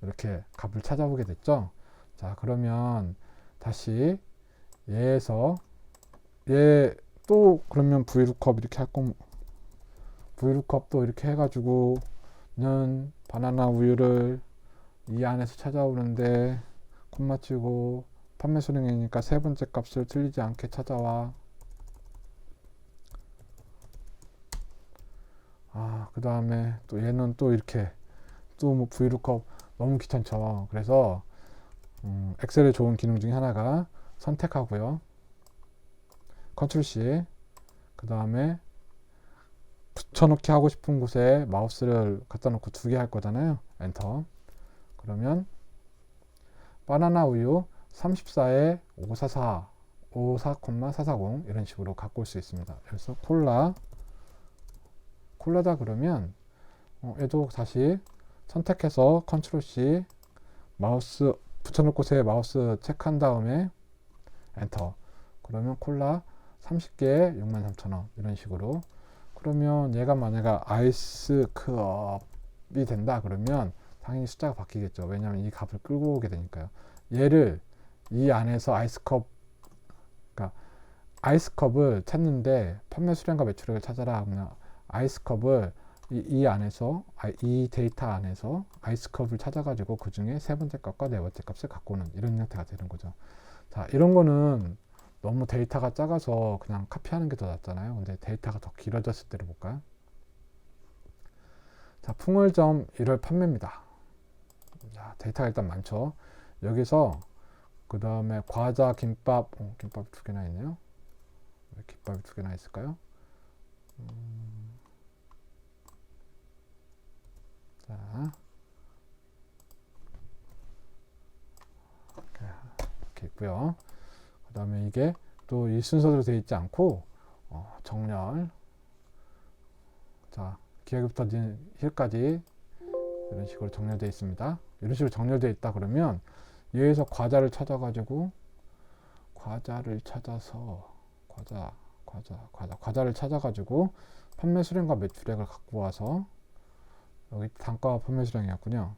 A: 이렇게 값을 찾아보게 됐죠. 자 그러면 다시 얘에서 얘 또 그러면 VLOOKUP 이렇게 할 거면 VLOOKUP도 이렇게 해가지고 는 바나나 우유를 이 안에서 찾아오는데 콤마 치고 판매 수량이니까 세 번째 값을 틀리지 않게 찾아와. 그 다음에 또 얘는 또 이렇게 또 뭐 VLOOKUP 너무 귀찮죠. 그래서 엑셀의 좋은 기능 중에 하나가 선택하고요. 컨트롤 C 그 다음에 붙여넣기 하고 싶은 곳에 마우스를 갖다 놓고 두 개 할 거잖아요. 엔터. 그러면 바나나 우유 34에 544 54,440 이런 식으로 갖고 올 수 있습니다. 그래서 콜라다 그러면 얘도 다시 선택해서 컨트롤 C 마우스 붙여놓을 곳에 마우스 체크한 다음에 엔터. 그러면 콜라 30개에 63,000원 이런 식으로. 그러면 얘가 만약에 아이스컵이 된다 그러면 당연히 숫자가 바뀌겠죠. 왜냐하면 이 값을 끌고 오게 되니까요. 얘를 이 안에서 아이스컵을 찾는데 판매 수량과 매출액을 찾아라 하면 아이스컵을 이 안에서 이 데이터 안에서 아이스컵을 찾아가지고 그 중에 세 번째 값과 네 번째 값을 갖고 오는 이런 형태가 되는 거죠. 자 이런 거는 너무 데이터가 작아서 그냥 카피하는 게 더 낫잖아요. 근데 데이터가 더 길어졌을 때를 볼까요? 자, 풍월점 1월 판매입니다. 자, 데이터가 일단 많죠. 여기서 그 다음에 과자, 김밥 두 개나 있네요. 왜 깃밥이 두 개나 있을까요? 자, 이렇게 있고요. 그 다음에 이게 또 이 순서대로 되어 있지 않고 정렬, 자 기하기부터 힐까지 이런 식으로 정렬되어 있습니다. 이런 식으로 정렬되어 있다 그러면 여기서 과자를 찾아가지고 과자를 찾아가지고 판매 수량과 매출액을 갖고 와서 여기 단가와 판매 수량이었군요.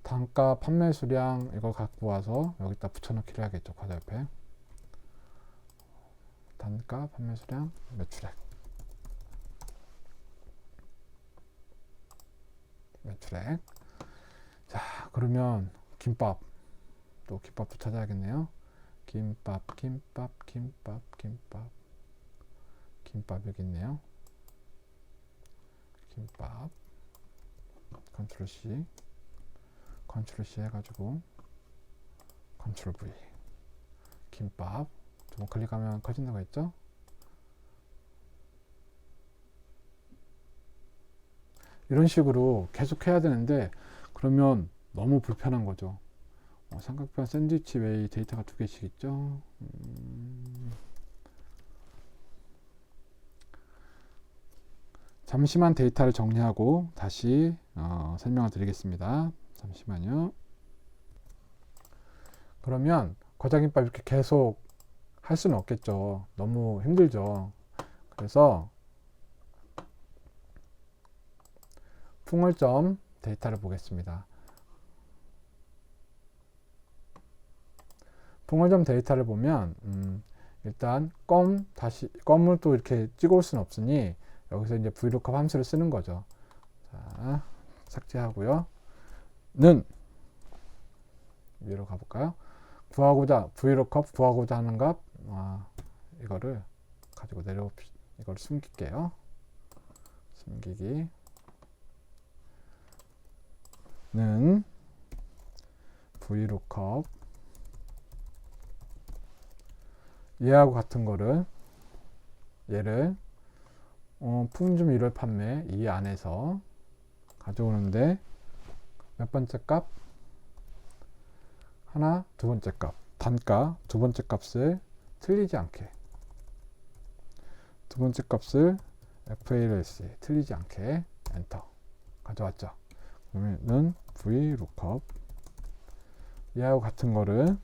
A: 단가, 판매 수량 이걸 갖고 와서 여기다 붙여넣기를 해야겠죠. 과자 옆에 단가, 판매 수량, 매출액. 자, 그러면 김밥, 또 김밥도 찾아야겠네요. 김밥 여기 있네요. 김밥 컨트롤 C 해가지고 컨트롤 V 김밥 두 번 클릭하면 커진다고 했죠. 이런 식으로 계속 해야 되는데 그러면 너무 불편한 거죠. 삼각편 샌드위치 웨이 데이터가 두 개씩 있죠. 잠시만 데이터를 정리하고 다시 설명을 드리겠습니다. 잠시만요. 그러면 과자김밥 이렇게 계속 할 수는 없겠죠. 너무 힘들죠. 그래서 풍월점 데이터를 보겠습니다. 풍월점 데이터를 보면 일단 껌을 또 이렇게 찍어올 수는 없으니 여기서 이제 VLOOKUP 함수를 쓰는 거죠. 자, 삭제하고요. 는 위로 가볼까요? VLOOKUP 구하고자 하는 값 이거를 가지고 이걸 숨길게요. 숨기기 는 VLOOKUP 얘하고 같은 거를 얘를 품종 1월 판매 이 안에서 가져오는데 몇 번째 값? 하나, 두 번째 값. 단가 두 번째 값을 틀리지 않게. 두 번째 값을 FALC 틀리지 않게 엔터 가져왔죠. 그러면은 VLOOKUP 얘하고 같은 거를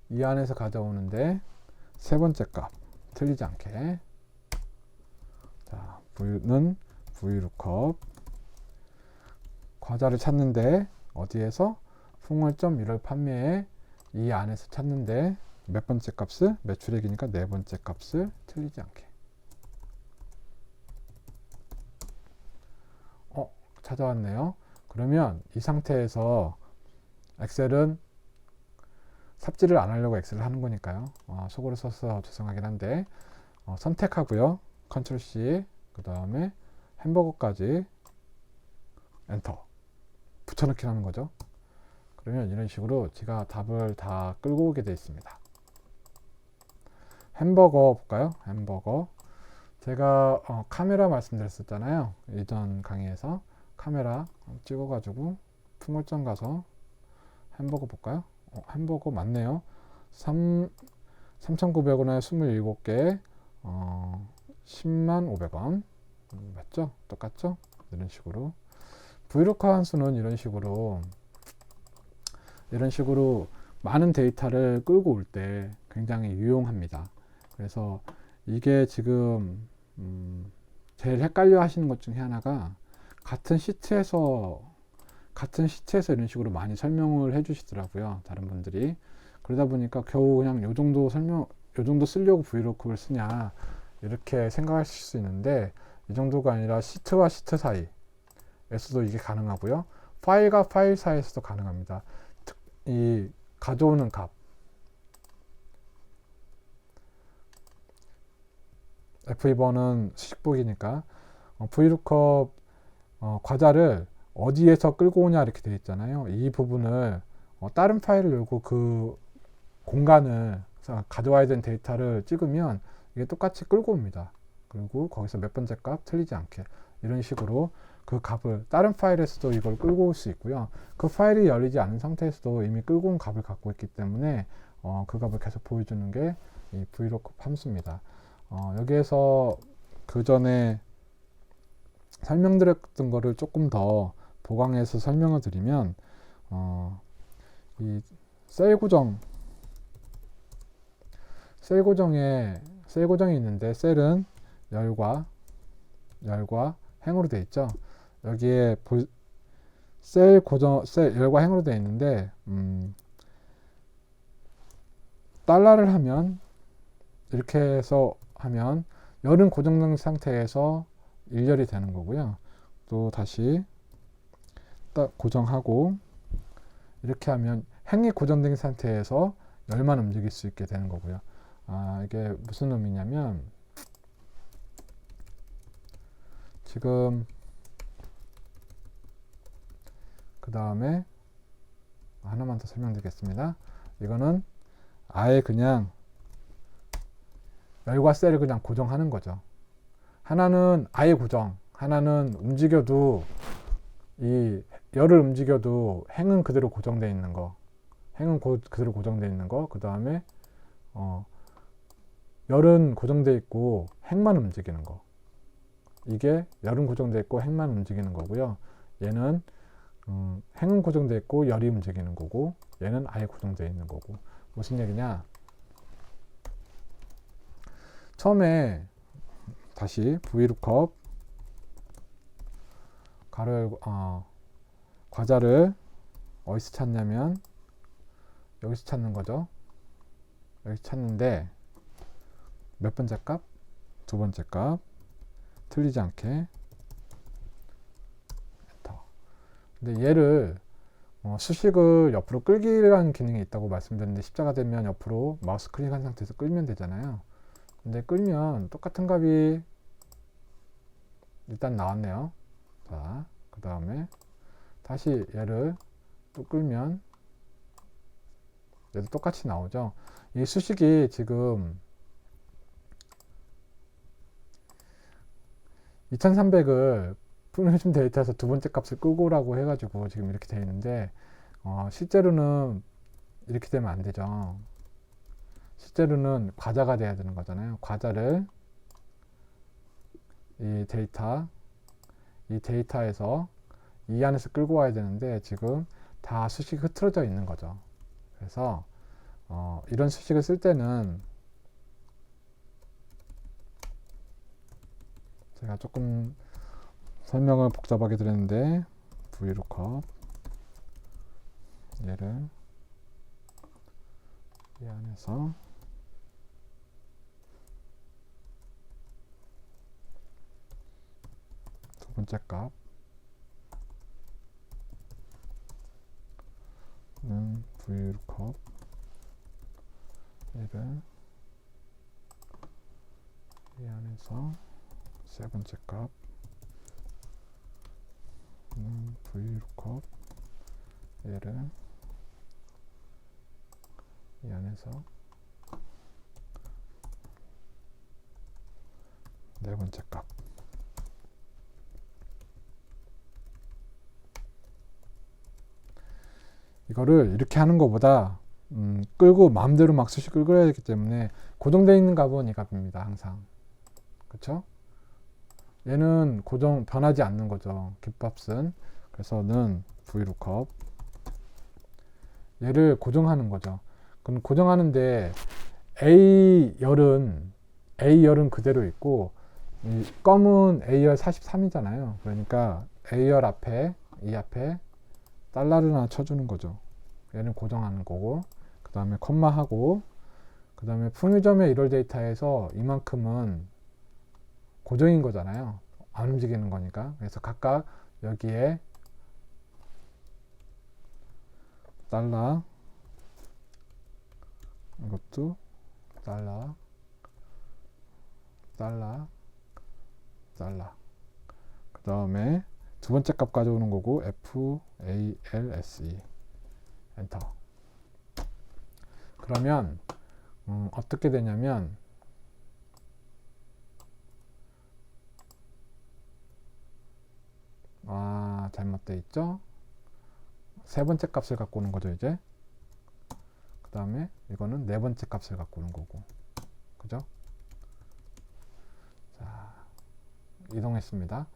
A: 이 안에서 가져오는데 세 번째 값 틀리지 않게. 자, V는 VLOOKUP 과자를 찾는데 어디에서 풍월점 1월 판매에 이 안에서 찾는데 몇 번째 값을 매출액이니까 네 번째 값을 틀리지 않게. 찾아왔네요. 그러면 이 상태에서 엑셀은 삽질을 안 하려고 엑셀을 하는 거니까요. 속으로 써서 죄송하긴 한데 선택하고요. 컨트롤 C 그 다음에 햄버거까지 엔터 붙여넣기 하는 거죠. 그러면 이런 식으로 제가 답을 다 끌고 오게 되어 있습니다. 햄버거 볼까요? 햄버거 제가 카메라 말씀드렸었잖아요. 이전 강의에서 카메라 찍어가지고 풍월점 가서 햄버거 볼까요? 햄버거 맞네요. 3,900원에 27개 105,000원 맞죠? 똑같죠? 이런 식으로 VLOOKUP 함수는 이런 식으로 많은 데이터를 끌고 올 때 굉장히 유용합니다. 그래서 이게 지금 제일 헷갈려 하시는 것 중에 하나가 같은 시트에서 이런 식으로 많이 설명을 해 주시더라고요. 다른 분들이. 그러다 보니까 겨우 그냥 요 정도 쓰려고 VLOOKUP을 쓰냐 이렇게 생각하실 수 있는데 이 정도가 아니라 시트와 시트 사이에서도 이게 가능하고요. 파일과 파일 사이에서도 가능합니다. 이 가져오는 값 F2번은 수식복이니까 VLOOKUP 과자를 어디에서 끌고 오냐 이렇게 되어 있잖아요. 이 부분을 다른 파일을 열고 그 공간을 가져와야 되는 데이터를 찍으면 이게 똑같이 끌고 옵니다. 그리고 거기서 몇 번째 값 틀리지 않게 이런 식으로 그 값을 다른 파일에서도 이걸 끌고 올 수 있고요. 그 파일이 열리지 않은 상태에서도 이미 끌고 온 값을 갖고 있기 때문에 그 값을 계속 보여주는 게 이 VLOOKUP 함수입니다. 여기에서 그 전에 설명드렸던 거를 조금 더 보강해서 설명을 드리면 이 셀 고정이 있는데 셀은 열과 행으로 되어 있죠. 여기에 셀 열과 행으로 되어 있는데 달러를 하면 이렇게 해서 하면 열은 고정된 상태에서 일열이 되는 거고요. 또 다시 딱 고정하고 이렇게 하면 행이 고정된 상태에서 열만 움직일 수 있게 되는 거고요. 이게 무슨 의미냐면 지금 그 다음에 하나만 더 설명드리겠습니다. 이거는 아예 그냥 열과 셀을 그냥 고정하는 거죠. 하나는 아예 고정, 하나는 움직여도 이 열을 움직여도 행은 그대로 고정되어 있는 거, 그대로 고정되어 있는 거. 그 다음에 열은 고정되어 있고 행만 움직이는 거. 이게 열은 고정되어 있고 행만 움직이는 거고요. 얘는 행은 고정되어 있고 열이 움직이는 거고, 얘는 아예 고정되어 있는 거고. 무슨 얘기냐? 처음에 다시 VLOOKUP 과자를 어디서 찾냐면 여기서 찾는 거죠. 여기서 찾는데 몇 번째 값? 두 번째 값 틀리지 않게 엔터. 근데 얘를 수식을 옆으로 끌기라는 기능이 있다고 말씀드렸는데 십자가 되면 옆으로 마우스 클릭한 상태에서 끌면 되잖아요. 근데 끌면 똑같은 값이 일단 나왔네요. 자, 그 다음에 다시 얘를 또 끌면 얘도 똑같이 나오죠. 이 수식이 지금 2300을 프로그램 데이터에서 두 번째 값을 끄고 오라고 해가지고 지금 이렇게 되어 있는데 실제로는 이렇게 되면 안 되죠. 실제로는 과자가 돼야 되는 거잖아요. 과자를 이 데이터에서 이 안에서 끌고 와야 되는데 지금 다 수식이 흐트러져 있는 거죠. 그래서 이런 수식을 쓸 때는 제가 조금 설명을 복잡하게 드렸는데 VLOOKUP 얘를 이 안에서 두 번째 값은 VLOOKUP 얘를 이 안에서 세 번째 값 VLOOKUP 얘를 이 안에서 네 번째 값. 이거를 이렇게 하는 것보다 끌고 마음대로 막 수식을 끌어야 되기 때문에 고정되어 있는 값은 이 값입니다. 항상. 그쵸? 얘는 변하지 않는 거죠. 깃값은. 그래서 는 VLOOKUP 얘를 고정하는 거죠. 그럼 고정하는데 A열은 그대로 있고 이 검은 A열 43이잖아요. 그러니까 A열 앞에 이 앞에 달러를 하나 쳐주는 거죠. 얘는 고정하는 거고 그 다음에 컴마하고 그 다음에 풍유점의 1월 데이터에서 이만큼은 고정인 거잖아요. 안 움직이는 거니까. 그래서 각각 여기에 달러 이것도 달러 그 다음에 두 번째 값 가져오는 거고 FALSE 엔터. 그러면 어떻게 되냐면 잘못돼 있죠. 세 번째 값을 갖고 오는 거죠. 이제 그 다음에 이거는 네 번째 값을 갖고 오는 거고, 그죠? 자, 이동했습니다.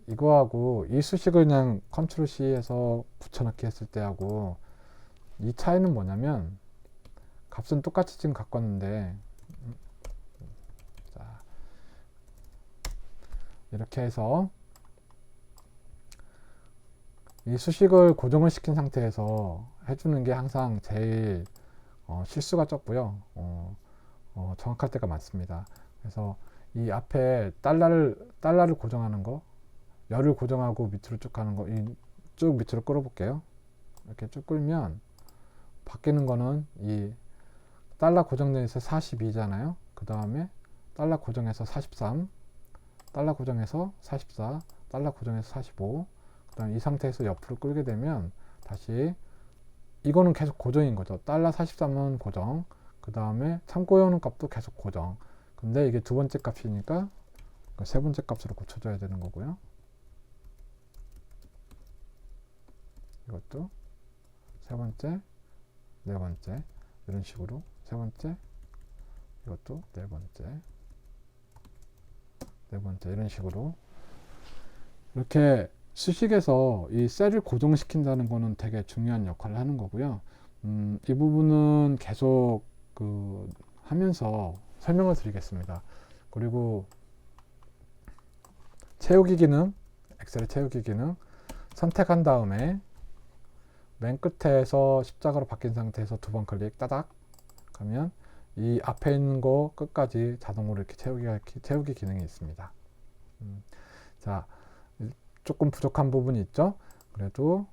A: 이거하고 이 수식을 그냥 컨트롤 C에서 붙여넣기 했을 때하고 이 차이는 뭐냐면, 값은 똑같이 지금 갖고 왔는데, 자, 이렇게 해서 이 수식을 고정을 시킨 상태에서 해주는 게 항상 제일 실수가 적고요. 정확할 때가 많습니다. 그래서 이 앞에 달러를 고정하는 거, 열을 고정하고 밑으로 쭉 가는 거, 쭉 밑으로 끌어볼게요. 이렇게 쭉 끌면 바뀌는 거는 이 달러 고정돼서 42잖아요. 그 다음에 달러 고정해서 43, 달러 고정해서 44, 달러 고정해서 45. 그 다음 이 상태에서 옆으로 끌게 되면 다시 이거는 계속 고정인 거죠. 달러 43은 고정. 그 다음에 참고해오는 값도 계속 고정. 근데 이게 두 번째 값이니까 세 번째 값으로 고쳐줘야 되는 거고요. 이것도 세 번째, 네 번째, 이런 식으로 세 번째, 이것도 네 번째, 네 번째, 이런 식으로 이렇게 수식에서 이 셀을 고정시킨다는 거는 되게 중요한 역할을 하는 거고요. 이 부분은 계속 하면서 설명을 드리겠습니다. 그리고 채우기 기능, 엑셀의 채우기 기능 선택한 다음에 맨 끝에서 십자가로 바뀐 상태에서 두 번 클릭 따닥 하면 이 앞에 있는 거 끝까지 자동으로 이렇게 채우기 기능이 있습니다. 자, 조금 부족한 부분이 있죠. 그래도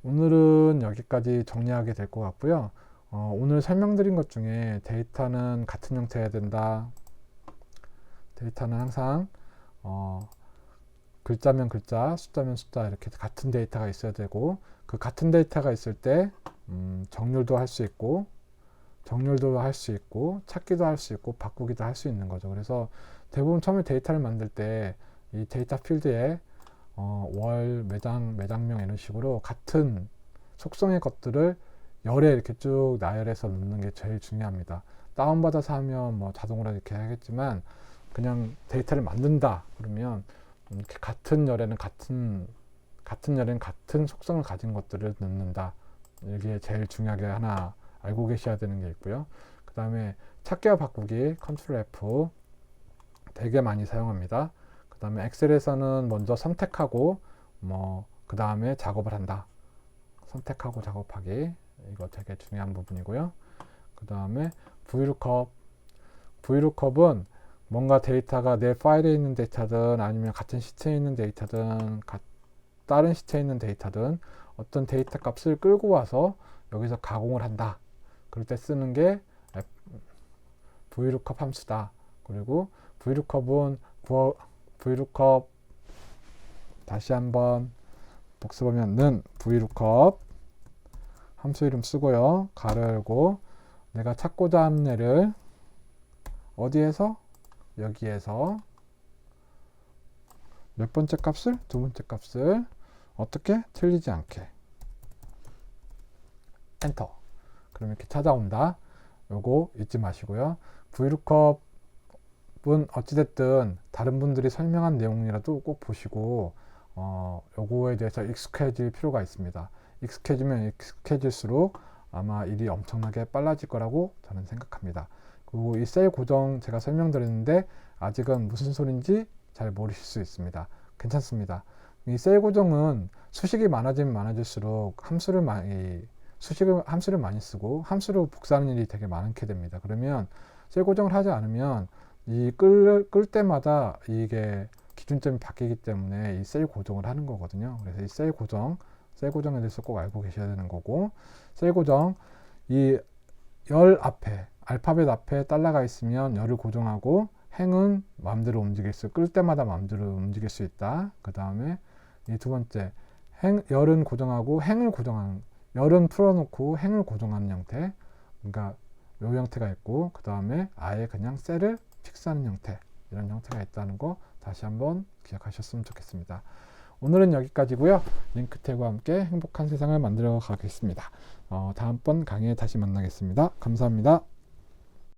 A: 오늘은 여기까지 정리하게 될 것 같고요. 오늘 설명드린 것 중에 데이터는 같은 형태여야 된다. 데이터는 항상 글자면 글자, 숫자면 숫자 이렇게 같은 데이터가 있어야 되고, 그 같은 데이터가 있을 때 정렬도 할 수 있고, 찾기도 할 수 있고, 바꾸기도 할 수 있는 거죠. 그래서 대부분 처음에 데이터를 만들 때 이 데이터 필드에 월, 매장명 이런 식으로 같은 속성의 것들을 열에 이렇게 쭉 나열해서 넣는 게 제일 중요합니다. 다운받아서 하면 뭐 자동으로 이렇게 하겠지만, 그냥 데이터를 만든다 그러면 이렇게 같은 열에는 같은 속성을 가진 것들을 넣는다. 이게 제일 중요하게 하나 알고 계셔야 되는 게 있고요. 그 다음에 찾기와 바꾸기 컨트롤 F 되게 많이 사용합니다. 그 다음에 엑셀에서는 먼저 선택하고 그 다음에 작업을 한다. 선택하고 작업하기, 이거 되게 중요한 부분이고요. 그 다음에 VLOOKUP은 뭔가 데이터가 내 파일에 있는 데이터든 아니면 같은 시체에 있는 데이터든 다른 시체에 있는 데이터든 어떤 데이터 값을 끌고 와서 여기서 가공을 한다. 그럴 때 쓰는 게 VLOOKUP 함수다. 그리고 VLOOKUP은 VLOOKUP 다시 한번 복습하면 는 VLOOKUP 함수 이름 쓰고요. 가로 열고 내가 찾고자 하는 애를 어디에서? 여기에서 몇 번째 값을? 두 번째 값을 어떻게? 틀리지 않게 엔터. 그럼 이렇게 찾아온다. 요거 잊지 마시고요. VLOOKUP은 어찌됐든 다른 분들이 설명한 내용이라도 꼭 보시고 요거에 대해서 익숙해질 필요가 있습니다. 익숙해지면 익숙해질수록 아마 일이 엄청나게 빨라질 거라고 저는 생각합니다. 그리고 이 셀 고정 제가 설명드렸는데 아직은 무슨 소린지 잘 모르실 수 있습니다. 괜찮습니다. 이 셀 고정은 수식이 많아지면 많아질수록 함수를 많이 쓰고 함수로 복사하는 일이 되게 많게 됩니다. 그러면 셀 고정을 하지 않으면 이 끌 때마다 이게 기준점이 바뀌기 때문에 이 셀 고정을 하는 거거든요. 그래서 이 셀 고정에 대해서 꼭 알고 계셔야 되는 거고, 셀 고정, 이 열 앞에 알파벳 앞에 달러가 있으면 열을 고정하고 행은 마음대로 움직일 수, 끌 때마다 마음대로 움직일 수 있다. 그 다음에 이 두 번째, 열은 고정하고 행을 고정하는, 열은 풀어놓고 행을 고정하는 형태, 그러니까 이 형태가 있고, 그 다음에 아예 그냥 셀을 픽스하는 형태, 이런 형태가 있다는 거 다시 한번 기억하셨으면 좋겠습니다. 오늘은 여기까지고요. 링크 태그와 함께 행복한 세상을 만들어 가겠습니다. 다음번 강의에 다시 만나겠습니다. 감사합니다.